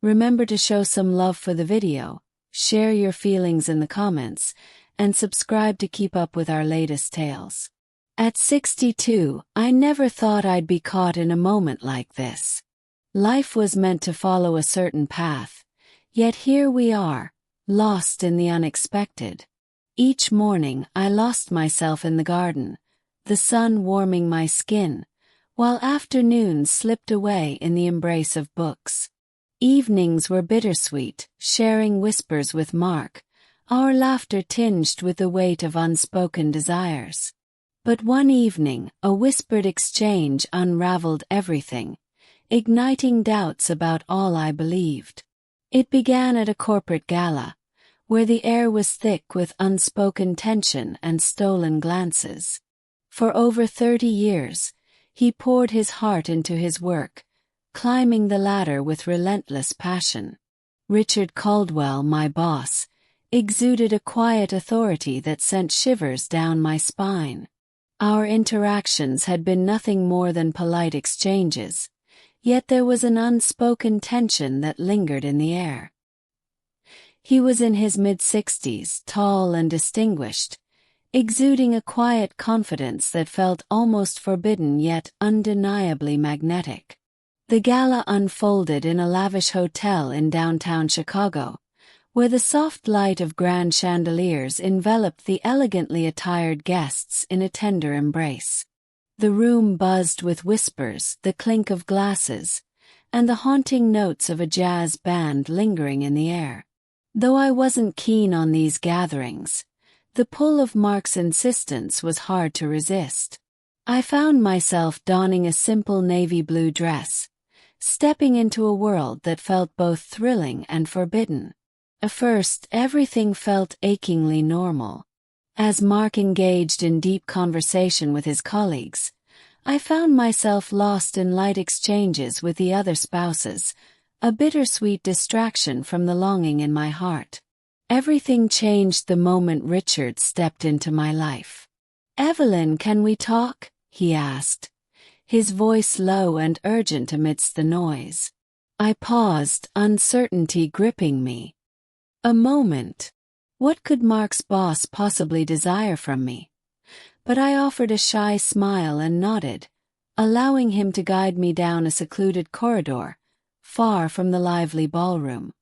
Remember to show some love for the video, share your feelings in the comments, and subscribe to keep up with our latest tales. At 62, I never thought I'd be caught in a moment like this. Life was meant to follow a certain path, yet here we are, lost in the unexpected. Each morning I lost myself in the garden, the sun warming my skin, while afternoons slipped away in the embrace of books. Evenings were bittersweet, sharing whispers with Mark, our laughter tinged with the weight of unspoken desires. But one evening, a whispered exchange unraveled everything, igniting doubts about all I believed. It began at a corporate gala, where the air was thick with unspoken tension and stolen glances. For over 30 years, he poured his heart into his work, climbing the ladder with relentless passion. Richard Caldwell, my boss, exuded a quiet authority that sent shivers down my spine. Our interactions had been nothing more than polite exchanges, yet there was an unspoken tension that lingered in the air. He was in his mid-60s, tall and distinguished, exuding a quiet confidence that felt almost forbidden yet undeniably magnetic. The gala unfolded in a lavish hotel in downtown Chicago, where the soft light of grand chandeliers enveloped the elegantly attired guests in a tender embrace. The room buzzed with whispers, the clink of glasses, and the haunting notes of a jazz band lingering in the air. Though I wasn't keen on these gatherings, the pull of Mark's insistence was hard to resist. I found myself donning a simple navy blue dress, stepping into a world that felt both thrilling and forbidden. At first, everything felt achingly normal. As Mark engaged in deep conversation with his colleagues, I found myself lost in light exchanges with the other spouses, a bittersweet distraction from the longing in my heart. Everything changed the moment Richard stepped into my life. "Evelyn, can we talk?" he asked, his voice low and urgent amidst the noise. I paused, uncertainty gripping me. A moment. What could Mark's boss possibly desire from me? But I offered a shy smile and nodded, allowing him to guide me down a secluded corridor, far from the lively ballroom.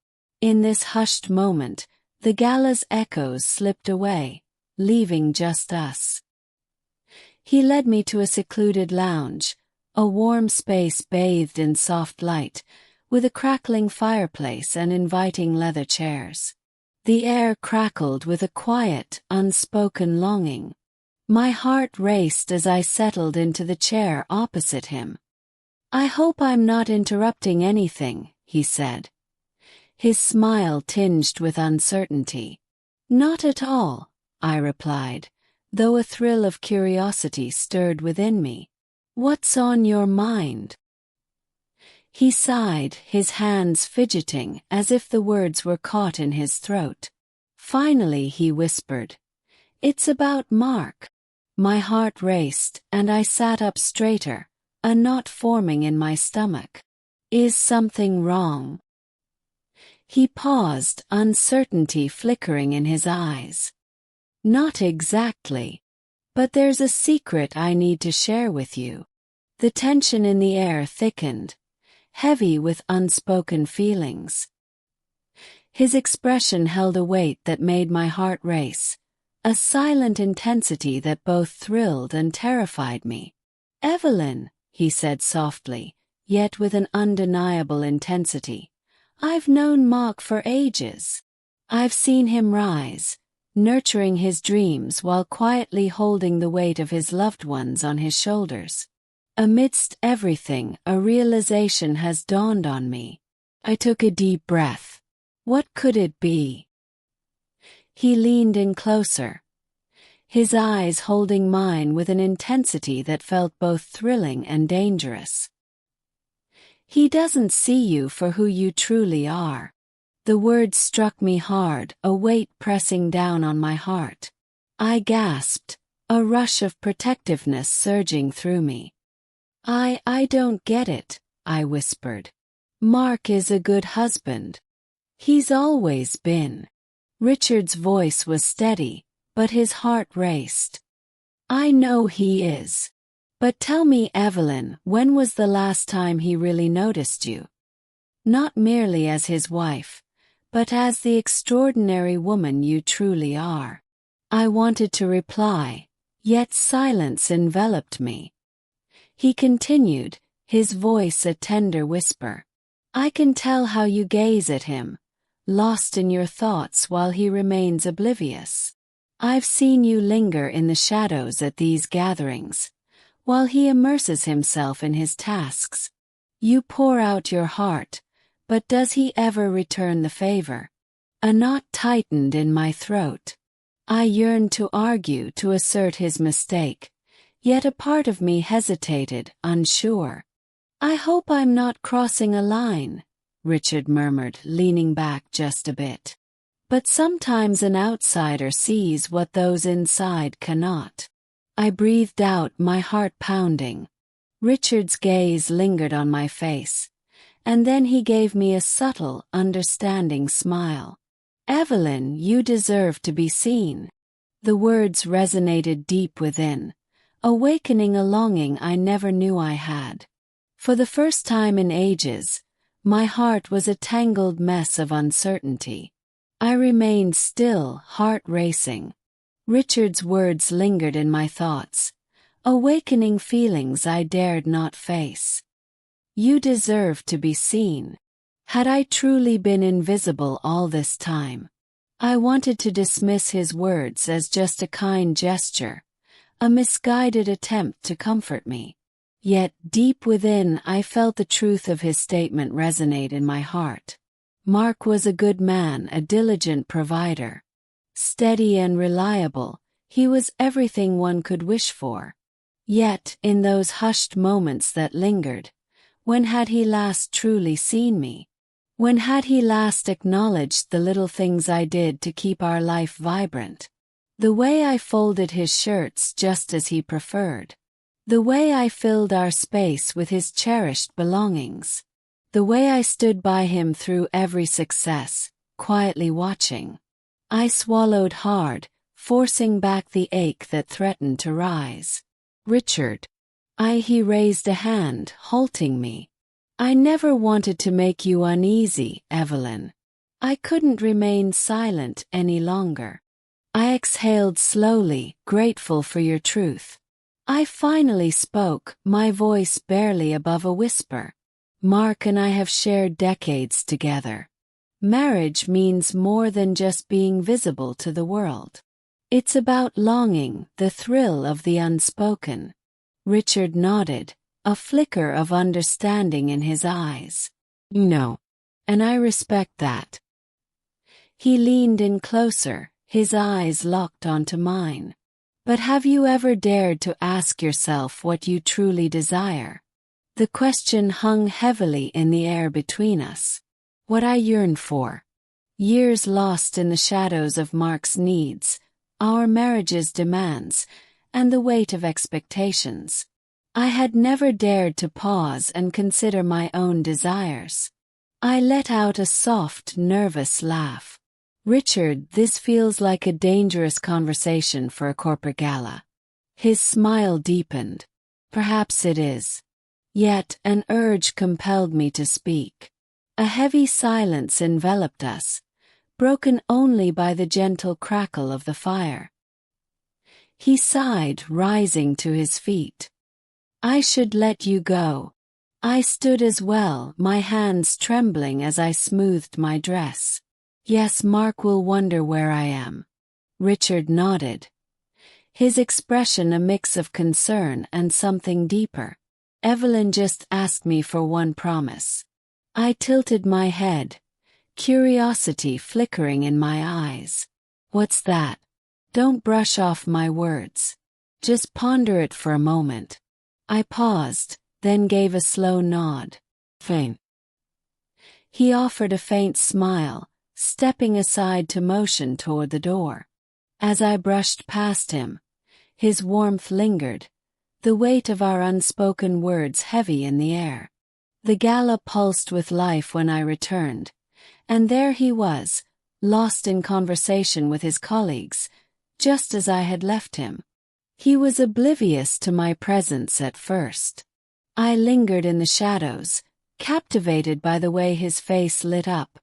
In this hushed moment, the gala's echoes slipped away, leaving just us. He led me to a secluded lounge, a warm space bathed in soft light, with a crackling fireplace and inviting leather chairs. The air crackled with a quiet, unspoken longing. My heart raced as I settled into the chair opposite him. "I hope I'm not interrupting anything," he said, his smile tinged with uncertainty. "Not at all," I replied, though a thrill of curiosity stirred within me. "What's on your mind?" He sighed, his hands fidgeting as if the words were caught in his throat. Finally he whispered, "It's about Mark." My heart raced, and I sat up straighter, a knot forming in my stomach. "Is something wrong?" He paused, uncertainty flickering in his eyes. "Not exactly. But there's a secret I need to share with you." The tension in the air thickened, heavy with unspoken feelings. His expression held a weight that made my heart race, a silent intensity that both thrilled and terrified me. "Evelyn," he said softly, yet with an undeniable intensity, "I've known Mark for ages. I've seen him rise, nurturing his dreams while quietly holding the weight of his loved ones on his shoulders. Amidst everything, a realization has dawned on me." I took a deep breath. What could it be? He leaned in closer, his eyes holding mine with an intensity that felt both thrilling and dangerous. "He doesn't see you for who you truly are." The words struck me hard, a weight pressing down on my heart. I gasped, a rush of protectiveness surging through me. I don't get it," I whispered. Mark is a good husband. He's always been. Richard's voice was steady, but his heart raced. I know he is. But tell me, Evelyn, when was the last time he really noticed you? Not merely as his wife, but as the extraordinary woman you truly are. I wanted to reply, yet silence enveloped me. He continued, his voice a tender whisper. I can tell how you gaze at him, lost in your thoughts while he remains oblivious. I've seen you linger in the shadows at these gatherings, while he immerses himself in his tasks. You pour out your heart, but does he ever return the favor? A knot tightened in my throat. I yearned to argue, to assert his mistake, yet a part of me hesitated, unsure. I hope I'm not crossing a line, Richard murmured, leaning back just a bit. But sometimes an outsider sees what those inside cannot. I breathed out, my heart pounding. Richard's gaze lingered on my face, and then he gave me a subtle, understanding smile. Evelyn, you deserve to be seen. The words resonated deep within, awakening a longing I never knew I had. For the first time in ages, my heart was a tangled mess of uncertainty. I remained still, heart racing. Richard's words lingered in my thoughts, awakening feelings I dared not face. You deserve to be seen. Had I truly been invisible all this time? I wanted to dismiss his words as just a kind gesture, a misguided attempt to comfort me. Yet, deep within, I felt the truth of his statement resonate in my heart. Mark was a good man, a diligent provider. Steady and reliable, he was everything one could wish for. Yet, in those hushed moments that lingered, when had he last truly seen me? When had he last acknowledged the little things I did to keep our life vibrant? The way I folded his shirts just as he preferred. The way I filled our space with his cherished belongings. The way I stood by him through every success, quietly watching. I swallowed hard, forcing back the ache that threatened to rise. Richard. He raised a hand, halting me. I never wanted to make you uneasy, Evelyn. I couldn't remain silent any longer. I exhaled slowly, grateful for your truth. I finally spoke, my voice barely above a whisper. Mark and I have shared decades together. Marriage means more than just being visible to the world. It's about longing, the thrill of the unspoken. Richard nodded, a flicker of understanding in his eyes. No. And I respect that. He leaned in closer, his eyes locked onto mine. But have you ever dared to ask yourself what you truly desire? The question hung heavily in the air between us. What I yearned for. Years lost in the shadows of Mark's needs, our marriage's demands, and the weight of expectations. I had never dared to pause and consider my own desires. I let out a soft, nervous laugh. Richard, this feels like a dangerous conversation for a corporate gala. His smile deepened. Perhaps it is. Yet an urge compelled me to speak. A heavy silence enveloped us, broken only by the gentle crackle of the fire. He sighed, rising to his feet. I should let you go. I stood as well, my hands trembling as I smoothed my dress. Yes, Mark will wonder where I am. Richard nodded. His expression a mix of concern and something deeper. Evelyn just asked me for one promise. I tilted my head, curiosity flickering in my eyes. What's that? Don't brush off my words. Just ponder it for a moment. I paused, then gave a slow nod. Faint. He offered a faint smile, stepping aside to motion toward the door. As I brushed past him, his warmth lingered, the weight of our unspoken words heavy in the air. The gala pulsed with life when I returned, and there he was, lost in conversation with his colleagues, just as I had left him. He was oblivious to my presence at first. I lingered in the shadows, captivated by the way his face lit up,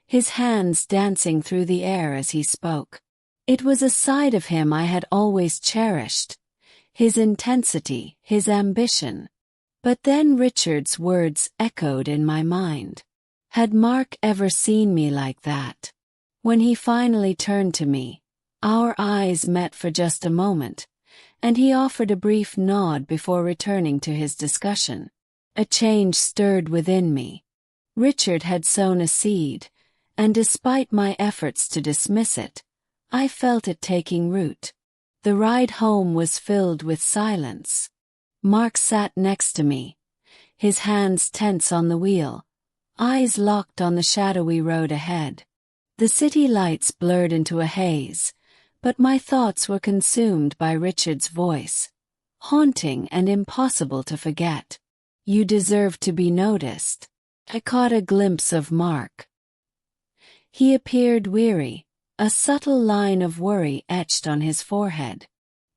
his hands dancing through the air as he spoke. It was a side of him I had always cherished, his intensity, his ambition. But then Richard's words echoed in my mind. Had Mark ever seen me like that? When he finally turned to me, our eyes met for just a moment, and he offered a brief nod before returning to his discussion. A change stirred within me. Richard had sown a seed, and despite my efforts to dismiss it, I felt it taking root. The ride home was filled with silence. Mark sat next to me, his hands tense on the wheel, eyes locked on the shadowy road ahead. The city lights blurred into a haze, but my thoughts were consumed by Richard's voice, haunting and impossible to forget. You deserve to be noticed. I caught a glimpse of Mark. He appeared weary, a subtle line of worry etched on his forehead.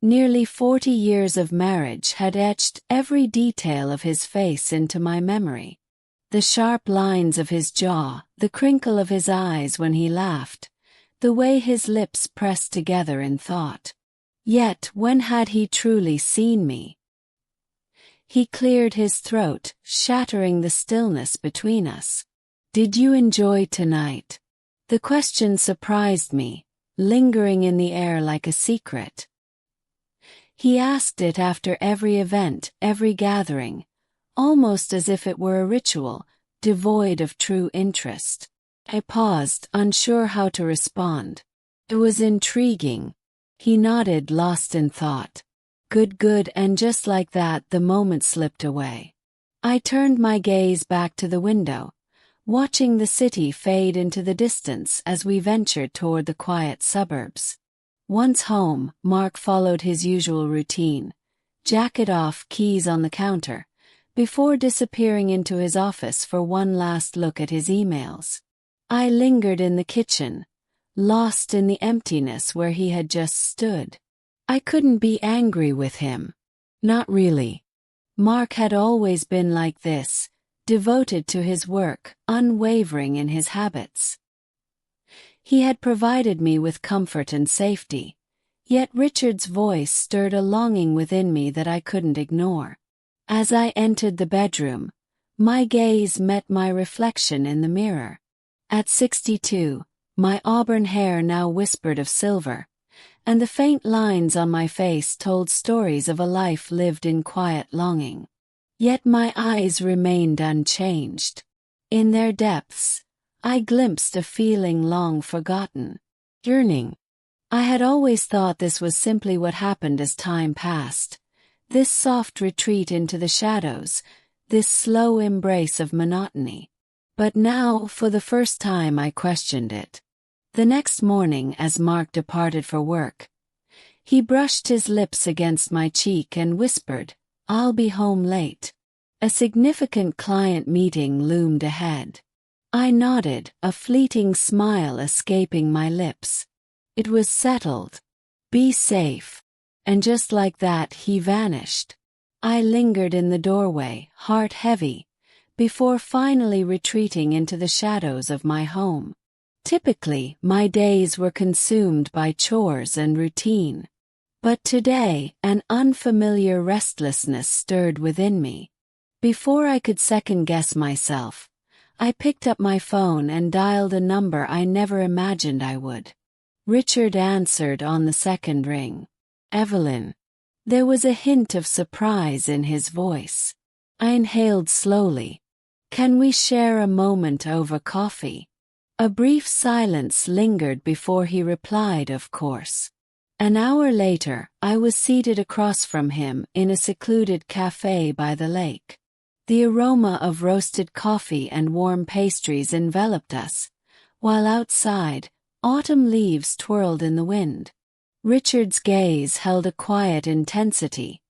Nearly 40 years of marriage had etched every detail of his face into my memory. The sharp lines of his jaw, the crinkle of his eyes when he laughed, the way his lips pressed together in thought. Yet when had he truly seen me? He cleared his throat, shattering the stillness between us. Did you enjoy tonight? The question surprised me, lingering in the air like a secret. He asked it after every event, every gathering, almost as if it were a ritual, devoid of true interest. I paused, unsure how to respond. It was intriguing. He nodded, lost in thought. Good, and just like that the moment slipped away. I turned my gaze back to the window, watching the city fade into the distance as we ventured toward the quiet suburbs. Once home, Mark followed his usual routine, jacket off, keys on the counter, before disappearing into his office for one last look at his emails. I lingered in the kitchen, lost in the emptiness where he had just stood. I couldn't be angry with him. Not really. Mark had always been like this, devoted to his work, unwavering in his habits. He had provided me with comfort and safety, yet Richard's voice stirred a longing within me that I couldn't ignore. As I entered the bedroom, my gaze met my reflection in the mirror. At 62, my auburn hair now whispered of silver, and the faint lines on my face told stories of a life lived in quiet longing. Yet my eyes remained unchanged. In their depths, I glimpsed a feeling long forgotten. Yearning. I had always thought this was simply what happened as time passed. This soft retreat into the shadows, this slow embrace of monotony. But now, for the first time, I questioned it. The next morning, as Mark departed for work, he brushed his lips against my cheek and whispered, "I'll be home late." A significant client meeting loomed ahead. I nodded, a fleeting smile escaping my lips. It was settled. Be safe. And just like that, he vanished. I lingered in the doorway, heart heavy, before finally retreating into the shadows of my home. Typically, my days were consumed by chores and routine. But today, an unfamiliar restlessness stirred within me. Before I could second-guess myself, I picked up my phone and dialed a number I never imagined I would. Richard answered on the second ring. Evelyn. There was a hint of surprise in his voice. I inhaled slowly. Can we share a moment over coffee? A brief silence lingered before he replied, of course. An hour later, I was seated across from him in a secluded cafe by the lake. The aroma of roasted coffee and warm pastries enveloped us, while outside, autumn leaves twirled in the wind. Richard's gaze held a quiet intensity,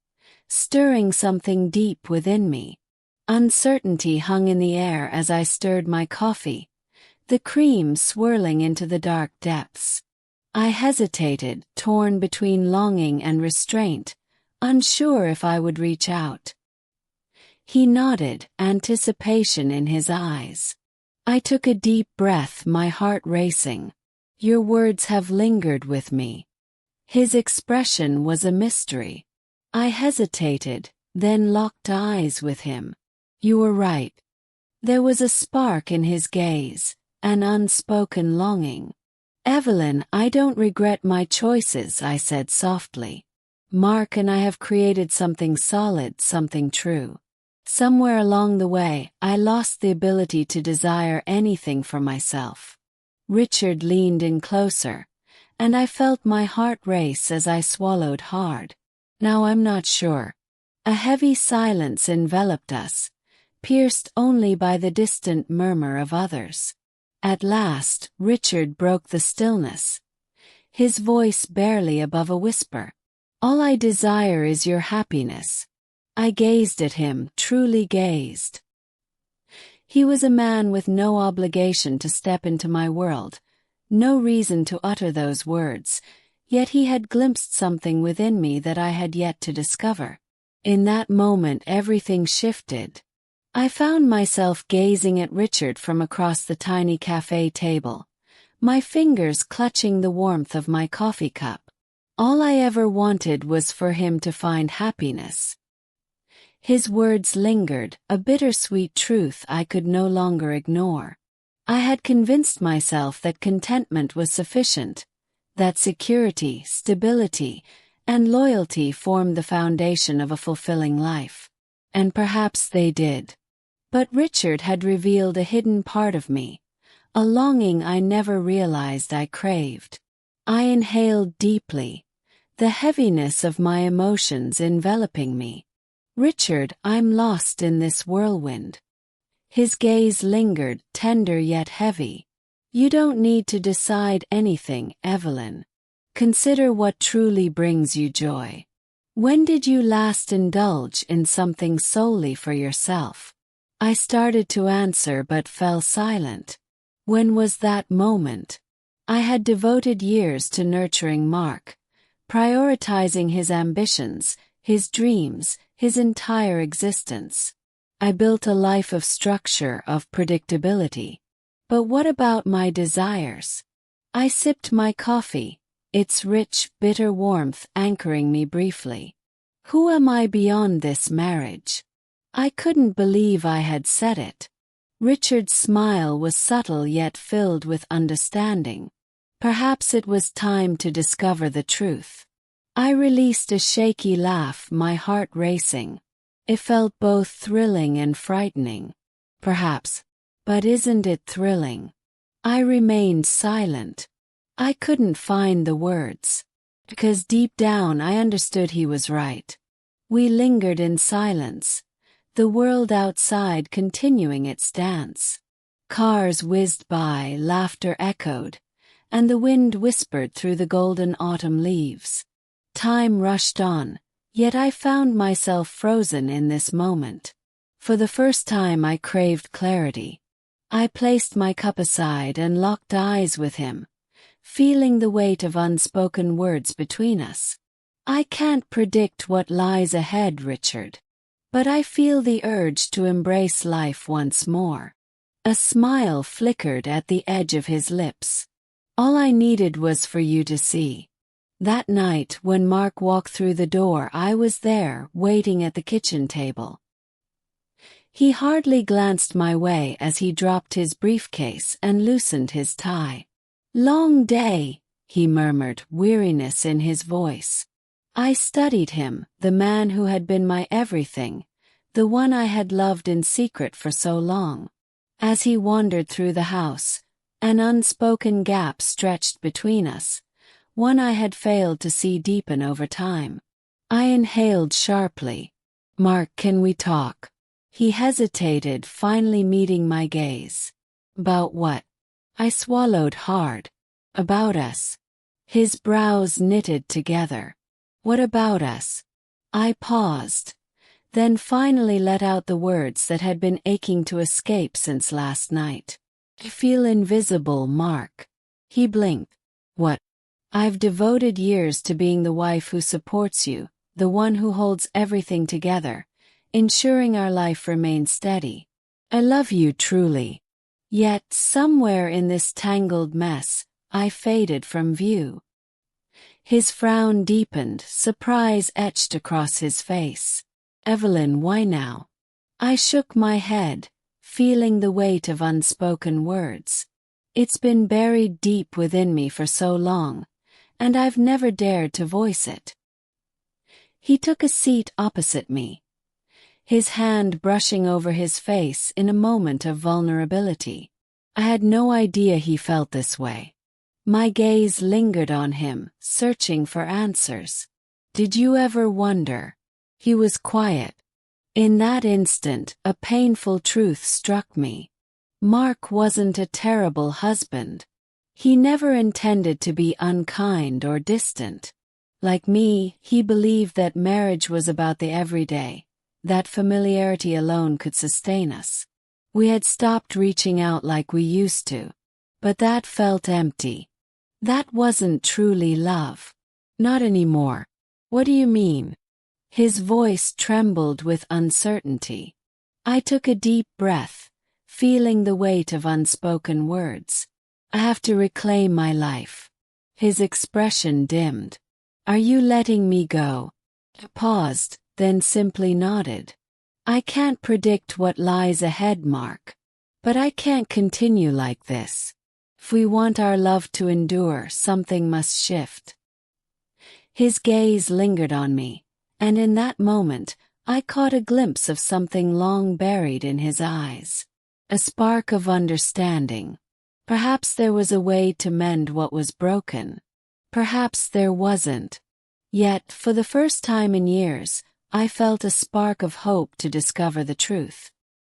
stirring something deep within me. Uncertainty hung in the air as I stirred my coffee, the cream swirling into the dark depths. I hesitated, torn between longing and restraint, unsure if I would reach out. He nodded, anticipation in his eyes. I took a deep breath, my heart racing. Your words have lingered with me. His expression was a mystery. I hesitated, then locked eyes with him. You were right. There was a spark in his gaze, an unspoken longing. Evelyn, I don't regret my choices, I said softly. Mark and I have created something solid, something true. Somewhere along the way, I lost the ability to desire anything for myself. Richard leaned in closer, and I felt my heart race as I swallowed hard. Now I'm not sure. A heavy silence enveloped us, pierced only by the distant murmur of others. At last, Richard broke the stillness, his voice barely above a whisper. All I desire is your happiness. I gazed at him, truly gazed. He was a man with no obligation to step into my world, no reason to utter those words, yet he had glimpsed something within me that I had yet to discover. In that moment everything shifted. I found myself gazing at Richard from across the tiny cafe table, my fingers clutching the warmth of my coffee cup. All I ever wanted was for him to find happiness. His words lingered, a bittersweet truth I could no longer ignore. I had convinced myself that contentment was sufficient, that security, stability, and loyalty formed the foundation of a fulfilling life. And perhaps they did. But Richard had revealed a hidden part of me, a longing I never realized I craved. I inhaled deeply, the heaviness of my emotions enveloping me. Richard, I'm lost in this whirlwind. His gaze lingered, tender yet heavy. You don't need to decide anything, Evelyn. Consider what truly brings you joy. When did you last indulge in something solely for yourself? I started to answer but fell silent. When was that moment? I had devoted years to nurturing Mark, prioritizing his ambitions, his dreams, his entire existence. I built a life of structure, of predictability. But what about my desires? I sipped my coffee, its rich, bitter warmth anchoring me briefly. Who am I beyond this marriage? I couldn't believe I had said it. Richard's smile was subtle yet filled with understanding. Perhaps it was time to discover the truth. I released a shaky laugh, my heart racing. It felt both thrilling and frightening. Perhaps. But isn't it thrilling? I remained silent. I couldn't find the words. Because deep down I understood he was right. We lingered in silence, the world outside continuing its dance. Cars whizzed by, laughter echoed, and the wind whispered through the golden autumn leaves. Time rushed on, yet I found myself frozen in this moment. For the first time I craved clarity. I placed my cup aside and locked eyes with him, feeling the weight of unspoken words between us. I can't predict what lies ahead, Richard. But I feel the urge to embrace life once more. A smile flickered at the edge of his lips. All I needed was for you to see. That night, when Mark walked through the door, I was there, waiting at the kitchen table. He hardly glanced my way as he dropped his briefcase and loosened his tie. "Long day," he murmured, weariness in his voice. I studied him, the man who had been my everything, the one I had loved in secret for so long. As he wandered through the house, an unspoken gap stretched between us, one I had failed to see deepen over time. I inhaled sharply. "Mark, can we talk?" He hesitated, finally meeting my gaze. "About what?" I swallowed hard. "About us." His brows knitted together. "What about us?" I paused. then finally let out the words that had been aching to escape since last night. "I feel invisible, Mark." He blinked. "What?" "I've devoted years to being the wife who supports you, the one who holds everything together, ensuring our life remains steady. I love you truly. Yet, somewhere in this tangled mess, I faded from view." His frown deepened, surprise etched across his face. "Evelyn, why now?" I shook my head, feeling the weight of unspoken words. It's been buried deep within me for so long, and I've never dared to voice it. He took a seat opposite me, his hand brushing over his face in a moment of vulnerability. I had no idea he felt this way. My gaze lingered on him, searching for answers. "Did you ever wonder?" He was quiet. In that instant, a painful truth struck me. Mark wasn't a terrible husband. He never intended to be unkind or distant. Like me, he believed that marriage was about the everyday, that familiarity alone could sustain us. We had stopped reaching out like we used to. But that felt empty. That wasn't truly love. Not anymore. "What do you mean?" His voice trembled with uncertainty. I took a deep breath, feeling the weight of unspoken words. "I have to reclaim my life." His expression dimmed. "Are you letting me go?" I paused, then simply nodded. "I can't predict what lies ahead, Mark. But I can't continue like this. If we want our love to endure, something must shift." His gaze lingered on me, and in that moment, I caught a glimpse of something long buried in his eyes. A spark of understanding. Perhaps there was a way to mend what was broken. Perhaps there wasn't. Yet, for the first time in years, I felt a spark of hope to discover the truth.